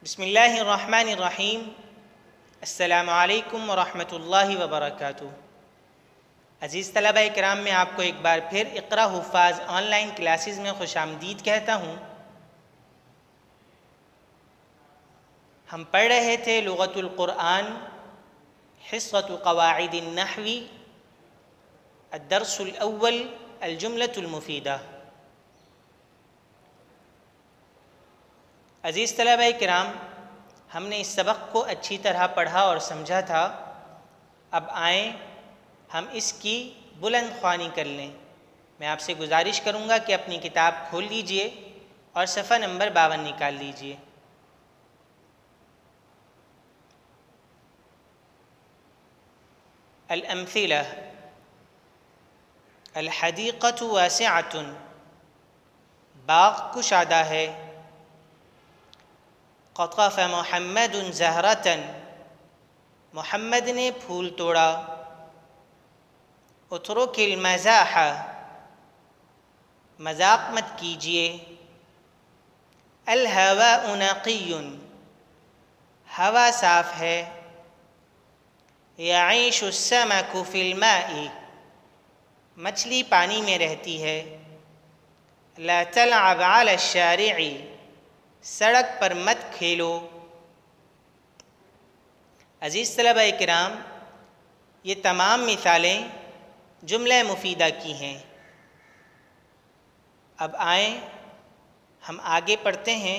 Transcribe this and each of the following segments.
بسم اللہ الرحمن الرحیم۔ السلام علیکم ورحمۃ اللہ وبرکاتہ۔ عزیز طلبہ کرام، میں آپ کو ایک بار پھر اقرا حفاظ آن لائن کلاسز میں خوش آمدید کہتا ہوں۔ ہم پڑھ رہے تھے لغت القرآن، حصۃ قواعد النحو، الدرس الاول، الجملۃ المفیدہ۔ عزیز طلبہ کرام، ہم نے اس سبق کو اچھی طرح پڑھا اور سمجھا تھا۔ اب آئیں ہم اس کی بلند خوانی کر لیں۔ میں آپ سے گزارش کروں گا کہ اپنی کتاب کھول لیجئے اور صفحہ نمبر 52 نکال لیجئے۔ الامثلہ: الحدیقۃ واسعۃ، باغ کشادہ ہے۔ قطف محمد زہرۃ، محمد نے پھول توڑا۔ اترک المزاح، مذاق مت کیجیے۔ الہواء نقی، ہوا صاف ہے۔ یعیش السمک فی الماء، مچھلی پانی میں رہتی ہے۔ لا تلعب علی الشارع، سڑک پر مت کھیلو۔ عزیز طلبہ کرام، یہ تمام مثالیں جملہ مفیدہ کی ہیں۔ اب آئیں ہم آگے پڑھتے ہیں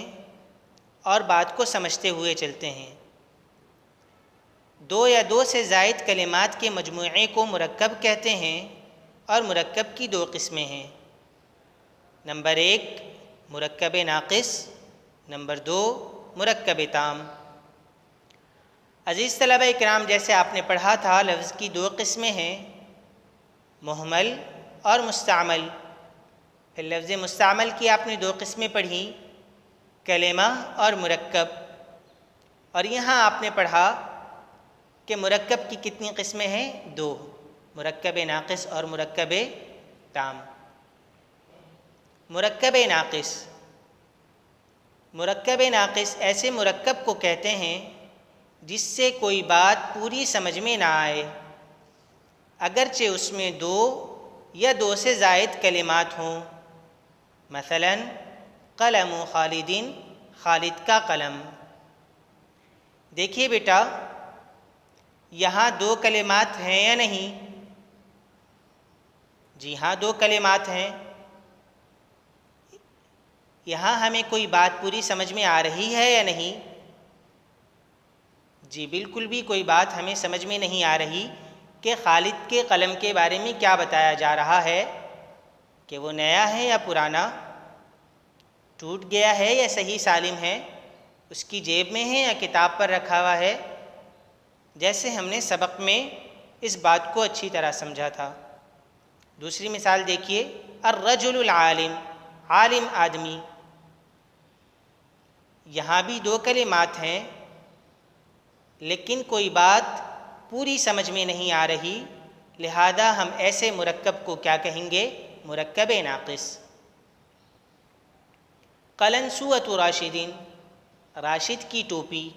اور بات کو سمجھتے ہوئے چلتے ہیں۔ دو یا دو سے زائد کلمات کے مجموعے کو مرکب کہتے ہیں اور مرکب کی دو قسمیں ہیں۔ نمبر 1 مرکب ناقص، نمبر 2 مرکب تام۔ عزیز طلبہ اکرام، جیسے آپ نے پڑھا تھا، لفظ کی دو قسمیں ہیں، مہمل اور مستعمل۔ پھر لفظ مستعمل کی آپ نے دو قسمیں پڑھی، کلمہ اور مرکب۔ اور یہاں آپ نے پڑھا کہ مرکب کی کتنی قسمیں ہیں؟ 2، مرکب ناقص اور مرکب تام۔ مرکب ناقص، مرکب ناقص ایسے مرکب کو کہتے ہیں جس سے کوئی بات پوری سمجھ میں نہ آئے، اگرچہ اس میں 2 یا 2 سے زائد کلمات ہوں۔ مثلا قلم خالد، خالد کا قلم۔ دیکھیے بیٹا، یہاں 2 کلمات ہیں یا نہیں؟ جی ہاں، 2 کلمات ہیں۔ یہاں ہمیں کوئی بات پوری سمجھ میں آ رہی ہے یا نہیں؟ جی بالکل بھی کوئی بات ہمیں سمجھ میں نہیں آ رہی کہ خالد کے قلم کے بارے میں کیا بتایا جا رہا ہے، کہ وہ نیا ہے یا پرانا، ٹوٹ گیا ہے یا صحیح سالم ہے، اس کی جیب میں ہے یا کتاب پر رکھا ہوا ہے۔ جیسے ہم نے سبق میں اس بات کو اچھی طرح سمجھا تھا۔ دوسری مثال دیکھیے، الرجل العالم، عالم آدمی۔ یہاں بھی 2 کلمات ہیں، لیکن کوئی بات پوری سمجھ میں نہیں آ رہی، لہذا ہم ایسے مرکب کو کیا کہیں گے؟ مرکب ناقص۔ قلنسوۃ راشد، راشد کی ٹوپی۔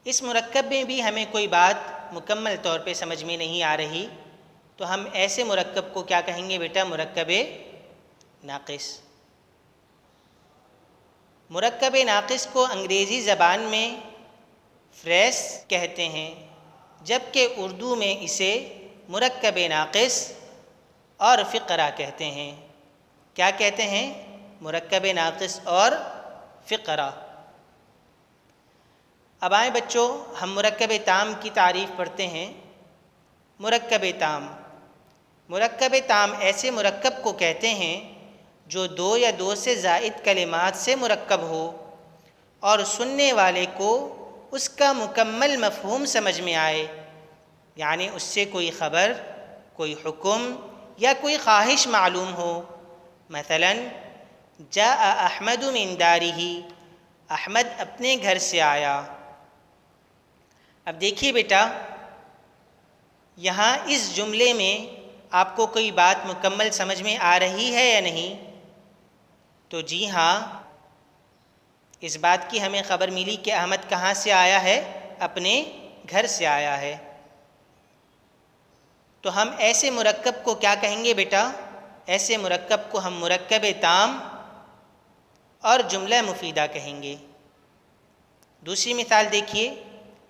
اس مرکب میں بھی ہمیں کوئی بات مکمل طور پہ سمجھ میں نہیں آ رہی، تو ہم ایسے مرکب کو کیا کہیں گے بیٹا؟ مرکب ناقص۔ مرکب ناقص کو انگریزی زبان میں فریز کہتے ہیں، جبکہ اردو میں اسے مرکب ناقص اور فقرہ کہتے ہیں۔ کیا کہتے ہیں؟ مرکب ناقص اور فقرہ۔ اب آئیں بچوں، ہم مرکب تام کی تعریف پڑھتے ہیں۔ مرکب تام، مرکب تام ایسے مرکب کو کہتے ہیں جو 2 یا 2 سے زائد کلمات سے مرکب ہو اور سننے والے کو اس کا مکمل مفہوم سمجھ میں آئے، یعنی اس سے کوئی خبر، کوئی حکم یا کوئی خواہش معلوم ہو۔ مثلا جاء احمد من دارہ، احمد اپنے گھر سے آیا۔ اب دیکھیے بیٹا، یہاں اس جملے میں آپ کو کوئی بات مکمل سمجھ میں آ رہی ہے یا نہیں؟ تو جی ہاں، اس بات کی ہمیں خبر ملی کہ احمد کہاں سے آیا ہے؟ اپنے گھر سے آیا ہے۔ تو ہم ایسے مرکب کو کیا کہیں گے بیٹا؟ ایسے مرکب کو ہم مرکب تام اور جملہ مفیدہ کہیں گے۔ دوسری مثال دیکھیے،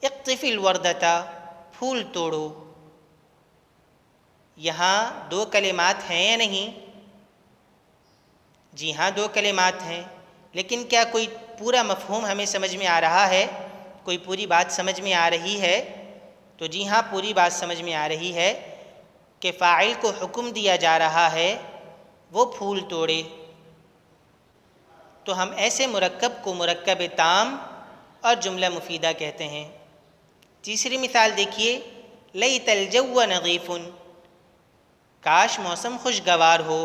اقطف الوردۃ، پھول توڑو۔ یہاں دو کلمات ہیں یا نہیں؟ جی ہاں، دو کلمات ہیں، لیکن کیا کوئی پورا مفہوم ہمیں سمجھ میں آ رہا ہے؟ کوئی پوری بات سمجھ میں آ رہی ہے؟ تو جی ہاں، پوری بات سمجھ میں آ رہی ہے کہ فاعل کو حکم دیا جا رہا ہے وہ پھول توڑے۔ تو ہم ایسے مرکب کو مرکب تام اور جملہ مفیدہ کہتے ہیں۔ تیسری مثال دیکھیے، لیت الجو نظیف، کاش موسم خوشگوار ہو۔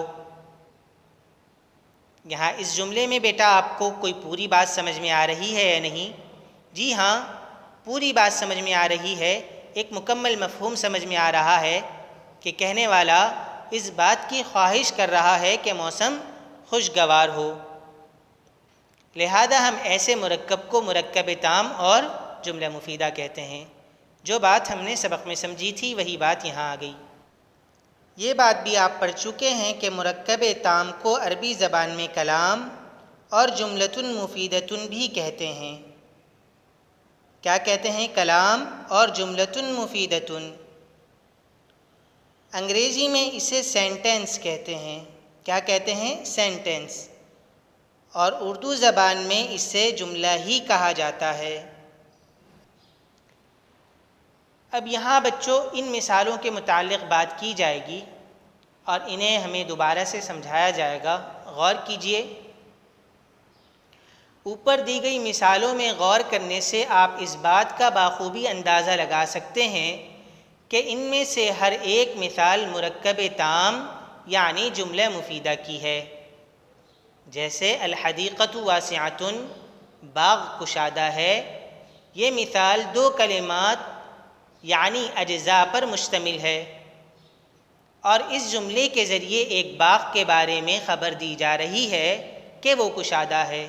یہاں اس جملے میں بیٹا آپ کو کوئی پوری بات سمجھ میں آ رہی ہے یا نہیں؟ جی ہاں، پوری بات سمجھ میں آ رہی ہے، ایک مکمل مفہوم سمجھ میں آ رہا ہے کہ کہنے والا اس بات کی خواہش کر رہا ہے کہ موسم خوشگوار ہو۔ لہذا ہم ایسے مرکب کو مرکب تام اور جملہ مفیدہ کہتے ہیں۔ جو بات ہم نے سبق میں سمجھی تھی وہی بات یہاں آ گئی۔ یہ بات بھی آپ پڑھ چکے ہیں کہ مرکب تام کو عربی زبان میں کلام اور جملۃ مفیدۃ بھی کہتے ہیں۔ کیا کہتے ہیں؟ کلام اور جملۃ مفیدۃ۔ انگریزی میں اسے سینٹنس کہتے ہیں۔ کیا کہتے ہیں؟ سینٹنس۔ اور اردو زبان میں اسے جملہ ہی کہا جاتا ہے۔ اب یہاں بچوں ان مثالوں کے متعلق بات کی جائے گی اور انہیں ہمیں دوبارہ سے سمجھایا جائے گا۔ غور کیجئے، اوپر دی گئی مثالوں میں غور کرنے سے آپ اس بات کا بخوبی اندازہ لگا سکتے ہیں کہ ان میں سے ہر ایک مثال مرکب تام یعنی جملہ مفیدہ کی ہے۔ جیسے الحدیقۃ واسعۃ، باغ کشادہ ہے، یہ مثال دو کلمات یعنی اجزاء پر مشتمل ہے، اور اس جملے کے ذریعے ایک باغ کے بارے میں خبر دی جا رہی ہے کہ وہ کشادہ ہے۔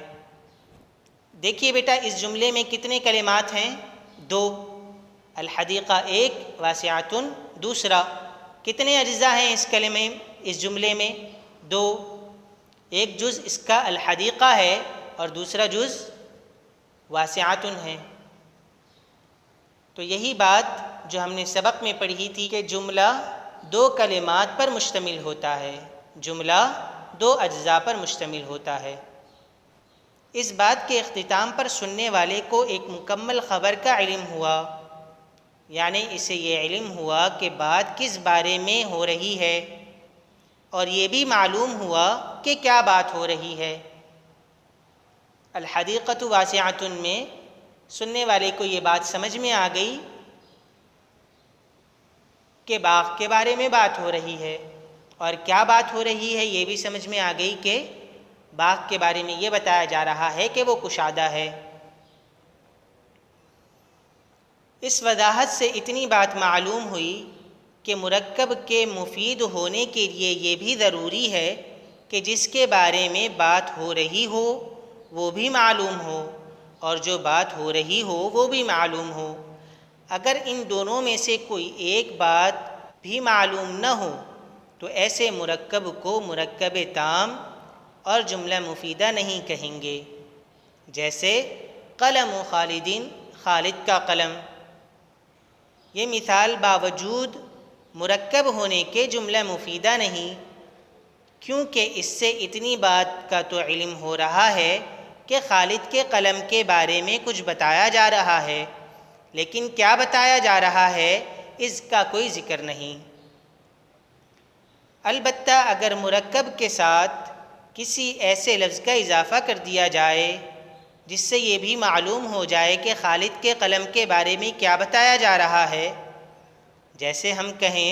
دیکھیے بیٹا، اس جملے میں کتنے کلمات ہیں؟ دو، الحدیقہ ایک، واسعۃ دوسرا۔ کتنے اجزاء ہیں اس جملے میں؟ دو۔ ایک جز اس کا الحدیقہ ہے اور دوسرا جز واسعۃ ہے۔ تو یہی بات جو ہم نے سبق میں پڑھی تھی کہ جملہ دو کلمات پر مشتمل ہوتا ہے، جملہ دو اجزاء پر مشتمل ہوتا ہے۔ اس بات کے اختتام پر سننے والے کو ایک مکمل خبر کا علم ہوا، یعنی اسے یہ علم ہوا کہ بات کس بارے میں ہو رہی ہے، اور یہ بھی معلوم ہوا کہ کیا بات ہو رہی ہے۔ الحدیقۃ واسعۃ میں سننے والے کو یہ بات سمجھ میں آ گئی کہ باغ کے بارے میں بات ہو رہی ہے، اور کیا بات ہو رہی ہے یہ بھی سمجھ میں آ گئی کہ باغ کے بارے میں یہ بتایا جا رہا ہے کہ وہ کشادہ ہے۔ اس وضاحت سے اتنی بات معلوم ہوئی کہ مرکب کے مفید ہونے کے لیے یہ بھی ضروری ہے کہ جس کے بارے میں بات ہو رہی ہو وہ بھی معلوم ہو، اور جو بات ہو رہی ہو وہ بھی معلوم ہو۔ اگر ان دونوں میں سے کوئی ایک بات بھی معلوم نہ ہو تو ایسے مرکب کو مرکب تام اور جملہ مفیدہ نہیں کہیں گے۔ جیسے قلم خالد، خالد کا قلم۔ یہ مثال باوجود مرکب ہونے کے جملہ مفیدہ نہیں، کیونکہ اس سے اتنی بات کا تو علم ہو رہا ہے کہ خالد کے قلم کے بارے میں کچھ بتایا جا رہا ہے، لیکن کیا بتایا جا رہا ہے اس کا کوئی ذکر نہیں۔ البتہ اگر مرکب کے ساتھ کسی ایسے لفظ کا اضافہ کر دیا جائے جس سے یہ بھی معلوم ہو جائے کہ خالد کے قلم کے بارے میں کیا بتایا جا رہا ہے، جیسے ہم کہیں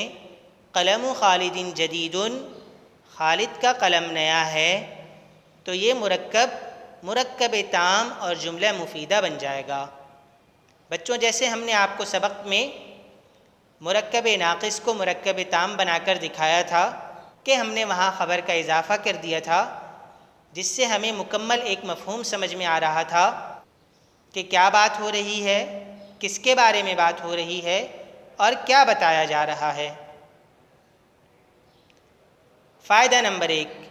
قلم خالد جدید، خالد کا قلم نیا ہے، تو یہ مرکب تام اور جملہ مفیدہ بن جائے گا۔ بچوں، جیسے ہم نے آپ کو سبق میں مرکب ناقص کو مرکب تام بنا کر دکھایا تھا کہ ہم نے وہاں خبر کا اضافہ کر دیا تھا، جس سے ہمیں مکمل ایک مفہوم سمجھ میں آ رہا تھا کہ کیا بات ہو رہی ہے، کس کے بارے میں بات ہو رہی ہے اور کیا بتایا جا رہا ہے۔ فائدہ نمبر 1،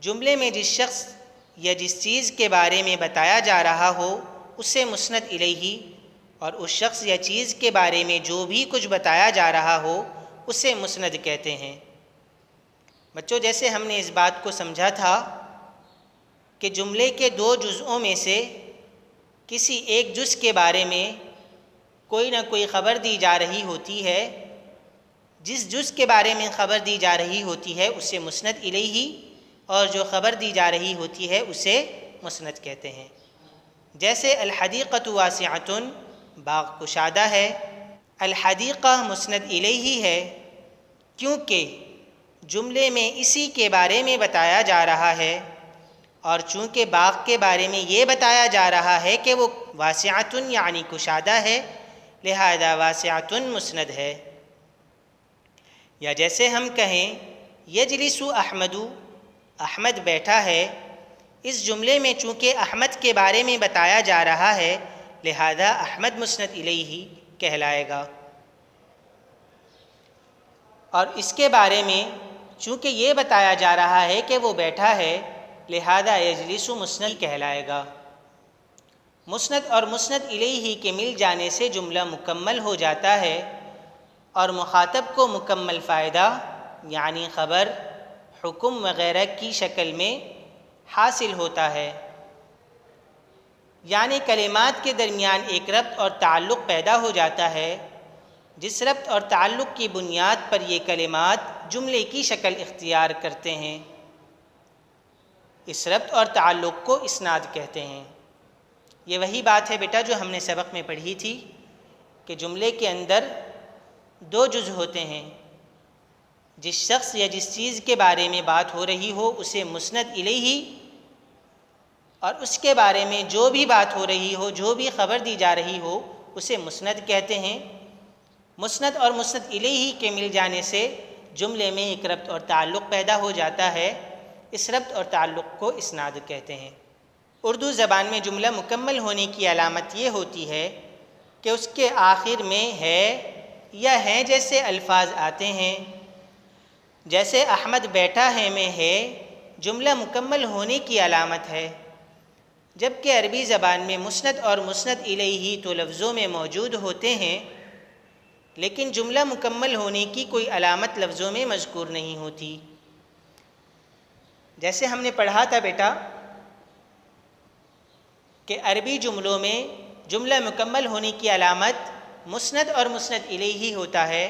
جملے میں جس شخص یا جس چیز کے بارے میں بتایا جا رہا ہو اسے مسند الیہ، اور اس شخص یا چیز کے بارے میں جو بھی کچھ بتایا جا رہا ہو اسے مسند کہتے ہیں۔ بچوں، جیسے ہم نے اس بات کو سمجھا تھا کہ جملے کے 2 جزءوں میں سے کسی ایک جز کے بارے میں کوئی نہ کوئی خبر دی جا رہی ہوتی ہے، جس جز کے بارے میں خبر دی جا رہی ہوتی ہے اسے مسند الیہ، اور جو خبر دی جا رہی ہوتی ہے اسے مسند کہتے ہیں۔ جیسے الحدیقۃ واسعۃ، باغ کشادہ ہے، الحدیقہ مسند الیہ ہے کیونکہ جملے میں اسی کے بارے میں بتایا جا رہا ہے، اور چونکہ باغ کے بارے میں یہ بتایا جا رہا ہے کہ وہ واسعۃ یعنی کشادہ ہے، لہذا واسعۃ مسند ہے۔ یا جیسے ہم کہیں یجلس احمد، احمد بیٹھا ہے، اس جملے میں چونکہ احمد کے بارے میں بتایا جا رہا ہے لہذا احمد مسند الیہ کہلائے گا، اور اس کے بارے میں چونکہ یہ بتایا جا رہا ہے کہ وہ بیٹھا ہے لہذا یجلس مسند کہلائے گا۔ مسند اور مسند الیہ کے مل جانے سے جملہ مکمل ہو جاتا ہے اور مخاطب کو مکمل فائدہ یعنی خبر، حکم وغیرہ کی شکل میں حاصل ہوتا ہے، یعنی کلمات کے درمیان ایک ربط اور تعلق پیدا ہو جاتا ہے، جس ربط اور تعلق کی بنیاد پر یہ کلمات جملے کی شکل اختیار کرتے ہیں۔ اس ربط اور تعلق کو اسناد کہتے ہیں۔ یہ وہی بات ہے بیٹا جو ہم نے سبق میں پڑھی تھی کہ جملے کے اندر 2 جز ہوتے ہیں، جس شخص یا جس چیز کے بارے میں بات ہو رہی ہو اسے مسند الیہ، اور اس کے بارے میں جو بھی بات ہو رہی ہو، جو بھی خبر دی جا رہی ہو اسے مسند کہتے ہیں۔ مسند اور مسند الیہ کے مل جانے سے جملے میں ایک ربط اور تعلق پیدا ہو جاتا ہے، اس ربط اور تعلق کو اسناد کہتے ہیں۔ اردو زبان میں جملہ مکمل ہونے کی علامت یہ ہوتی ہے کہ اس کے آخر میں ہے یا ہیں جیسے الفاظ آتے ہیں۔ جیسے احمد بیٹھا ہے میں ہے جملہ مکمل ہونے کی علامت ہے، جبکہ عربی زبان میں مسند اور مسند الیہ تو لفظوں میں موجود ہوتے ہیں لیکن جملہ مکمل ہونے کی کوئی علامت لفظوں میں مذکور نہیں ہوتی۔ جیسے ہم نے پڑھا تھا بیٹا کہ عربی جملوں میں جملہ مکمل ہونے کی علامت مسند اور مسند الیہ ہوتا ہے۔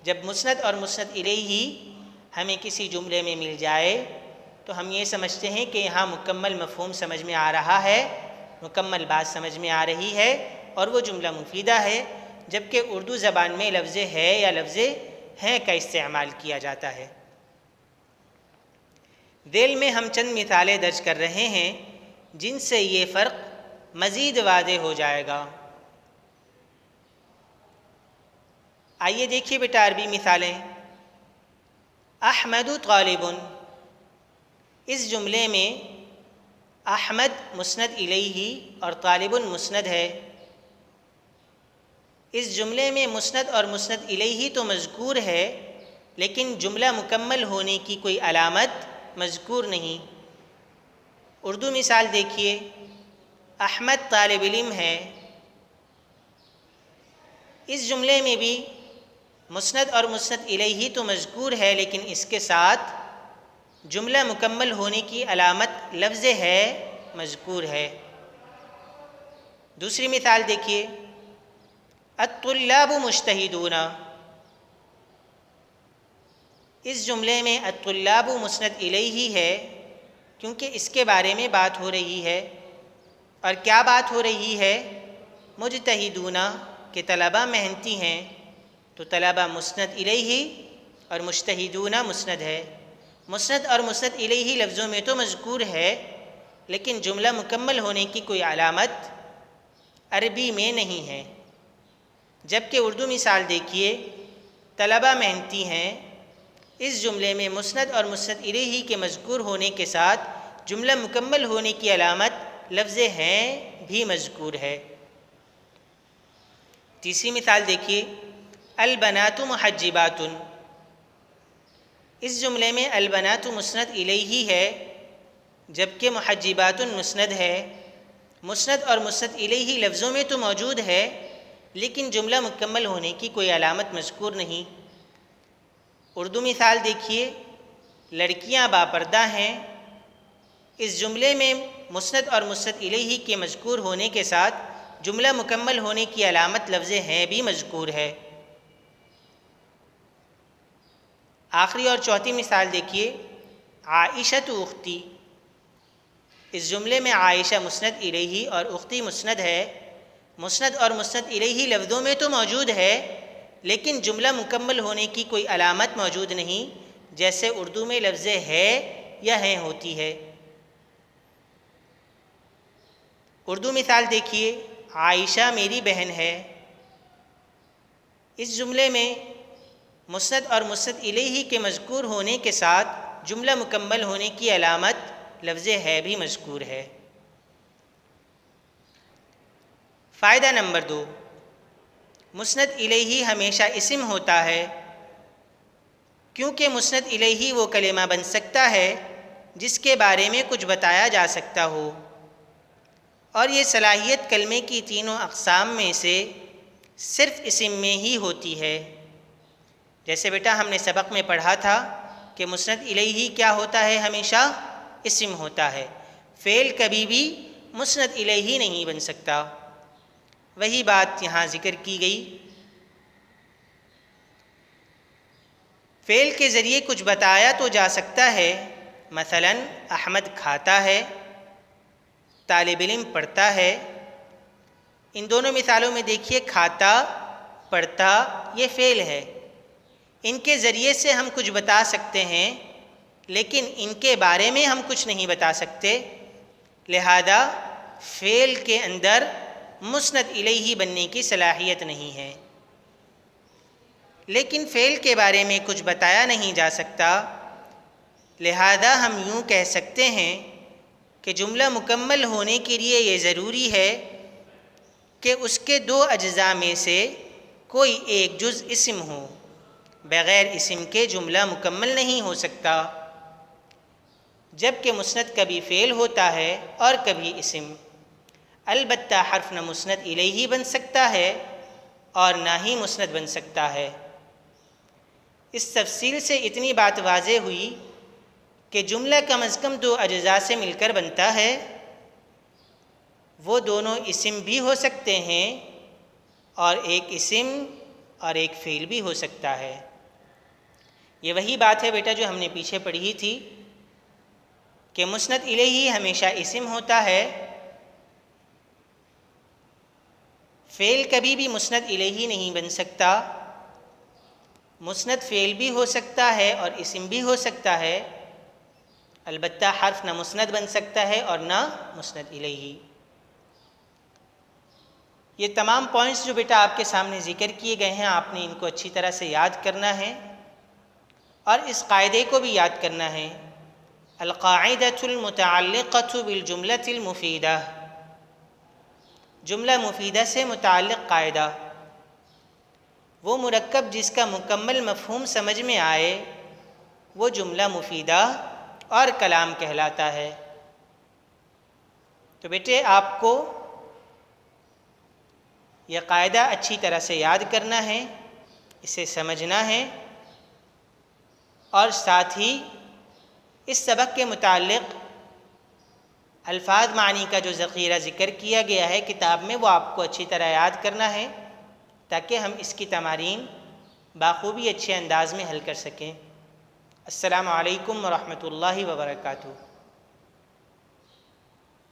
جب مسند اور مسند الیہ ہمیں کسی جملے میں مل جائے تو ہم یہ سمجھتے ہیں کہ یہاں مکمل مفہوم سمجھ میں آ رہا ہے، مکمل بات سمجھ میں آ رہی ہے اور وہ جملہ مفیدہ ہے، جبکہ اردو زبان میں لفظ ہے یا لفظ ہیں کا استعمال کیا جاتا ہے۔ ذیل میں ہم چند مثالیں درج کر رہے ہیں جن سے یہ فرق مزید واضح ہو جائے گا۔ آئیے دیکھیے بیٹا عربی مثالیں۔ احمد طالب، اس جملے میں احمد مسند الیہ اور طالب مسند ہے۔ اس جملے میں مسند اور مسند الیہ تو مذکور ہے لیکن جملہ مکمل ہونے کی کوئی علامت مذکور نہیں۔ اردو مثال دیکھیے، احمد طالب علم ہے۔ اس جملے میں بھی مسند اور مسند الیہ تو مذکور ہے لیکن اس کے ساتھ جملہ مکمل ہونے کی علامت لفظ ہے مذکور ہے۔ دوسری مثال دیکھیے، الطلاب مجتہدون، اس جملے میں الطلاب مسند الیہ ہے کیونکہ اس کے بارے میں بات ہو رہی ہے، اور کیا بات ہو رہی ہے؟ مجتہدون کہ طلبہ محنتی ہیں، تو طلبہ مسند الیہ اور مجتہدون مسند ہے۔ مسند اور مسند الیہ لفظوں میں تو مذکور ہے لیکن جملہ مکمل ہونے کی کوئی علامت عربی میں نہیں ہے۔ جبکہ اردو مثال دیکھیے، طلبہ محنتی ہیں، اس جملے میں مسند اور مسند الیہ کے مذکور ہونے کے ساتھ جملہ مکمل ہونے کی علامت لفظ ہیں بھی مذکور ہے۔ تیسری مثال دیکھیے، البنات محجبات۔ اس جملے میں البنات مسند الیہ ہے جبکہ محجبات مسند ہے۔ مسند اور مسند الیہ لفظوں میں تو موجود ہے لیکن جملہ مکمل ہونے کی کوئی علامت مذکور نہیں۔ اردو مثال دیکھیے، لڑکیاں باپردہ ہیں۔ اس جملے میں مسند اور مسند الیہ کے مذکور ہونے کے ساتھ جملہ مکمل ہونے کی علامت لفظ ہیں بھی مذکور ہے۔ آخری اور چوتھی مثال دیکھیے، عائشۃ اختی۔ اس جملے میں عائشہ مسند الیہ اور اختی مسند ہے۔ مسند اور مسند الیہ لفظوں میں تو موجود ہے لیکن جملہ مکمل ہونے کی کوئی علامت موجود نہیں، جیسے اردو میں لفظ ہے یا ہیں ہوتی ہے۔ اردو مثال دیکھیے، عائشہ میری بہن ہے۔ اس جملے میں مسند اور مسند الیہ کے مذکور ہونے کے ساتھ جملہ مکمل ہونے کی علامت لفظ ہے بھی مذکور ہے۔ فائدہ نمبر 2، مسند الیہ ہمیشہ اسم ہوتا ہے کیونکہ مسند الیہ وہ کلمہ بن سکتا ہے جس کے بارے میں کچھ بتایا جا سکتا ہو، اور یہ صلاحیت کلمے کی تینوں اقسام میں سے صرف اسم میں ہی ہوتی ہے۔ جیسے بیٹا ہم نے سبق میں پڑھا تھا کہ مسند الیہ کیا ہوتا ہے؟ ہمیشہ اسم ہوتا ہے، فعل کبھی بھی مسند الیہ نہیں بن سکتا۔ وہی بات یہاں ذکر کی گئی، فعل کے ذریعے کچھ بتایا تو جا سکتا ہے، مثلا احمد کھاتا ہے، طالب علم پڑھتا ہے۔ ان دونوں مثالوں میں دیکھیے کھاتا، پڑھتا یہ فعل ہے، ان کے ذریعے سے ہم کچھ بتا سکتے ہیں لیکن ان کے بارے میں ہم کچھ نہیں بتا سکتے، لہذا فعل کے اندر مسند الیہ بننے کی صلاحیت نہیں ہے۔ لیکن فعل کے بارے میں کچھ بتایا نہیں جا سکتا، لہذا ہم یوں کہہ سکتے ہیں کہ جملہ مکمل ہونے کے لیے یہ ضروری ہے کہ اس کے دو اجزاء میں سے کوئی ایک جز اسم ہو، بغیر اسم کے جملہ مکمل نہیں ہو سکتا، جبکہ مسند کبھی فعل ہوتا ہے اور کبھی اسم۔ البتہ حرف نہ مسند الیہ بن سکتا ہے اور نہ ہی مسند بن سکتا ہے۔ اس تفصیل سے اتنی بات واضح ہوئی کہ جملہ کم از کم دو اجزاء سے مل کر بنتا ہے، وہ دونوں اسم بھی ہو سکتے ہیں اور ایک اسم اور ایک فعل بھی ہو سکتا ہے۔ یہ وہی بات ہے بیٹا جو ہم نے پیچھے پڑھی تھی کہ مسند الیہ ہمیشہ اسم ہوتا ہے، فعل کبھی بھی مسند الیہ نہیں بن سکتا، مسند فعل بھی ہو سکتا ہے اور اسم بھی ہو سکتا ہے، البتہ حرف نہ مسند بن سکتا ہے اور نہ مسند الیہ۔ یہ تمام پوائنٹس جو بیٹا آپ کے سامنے ذکر کیے گئے ہیں، آپ نے ان کو اچھی طرح سے یاد کرنا ہے اور اس قاعدے کو بھی یاد کرنا ہے، القاعدۃ المتعلقۃ بالجملۃ المفیدہ، جملہ مفیدہ سے متعلق قاعدہ، وہ مرکب جس کا مکمل مفہوم سمجھ میں آئے وہ جملہ مفیدہ اور کلام کہلاتا ہے۔ تو بیٹے آپ کو یہ قاعدہ اچھی طرح سے یاد کرنا ہے، اسے سمجھنا ہے، اور ساتھ ہی اس سبق کے متعلق الفاظ معنی کا جو ذخیرہ ذکر کیا گیا ہے کتاب میں وہ آپ کو اچھی طرح یاد کرنا ہے تاکہ ہم اس کی تمارین بخوبی اچھے انداز میں حل کر سکیں۔ السلام علیکم ورحمۃ اللہ وبرکاتہ۔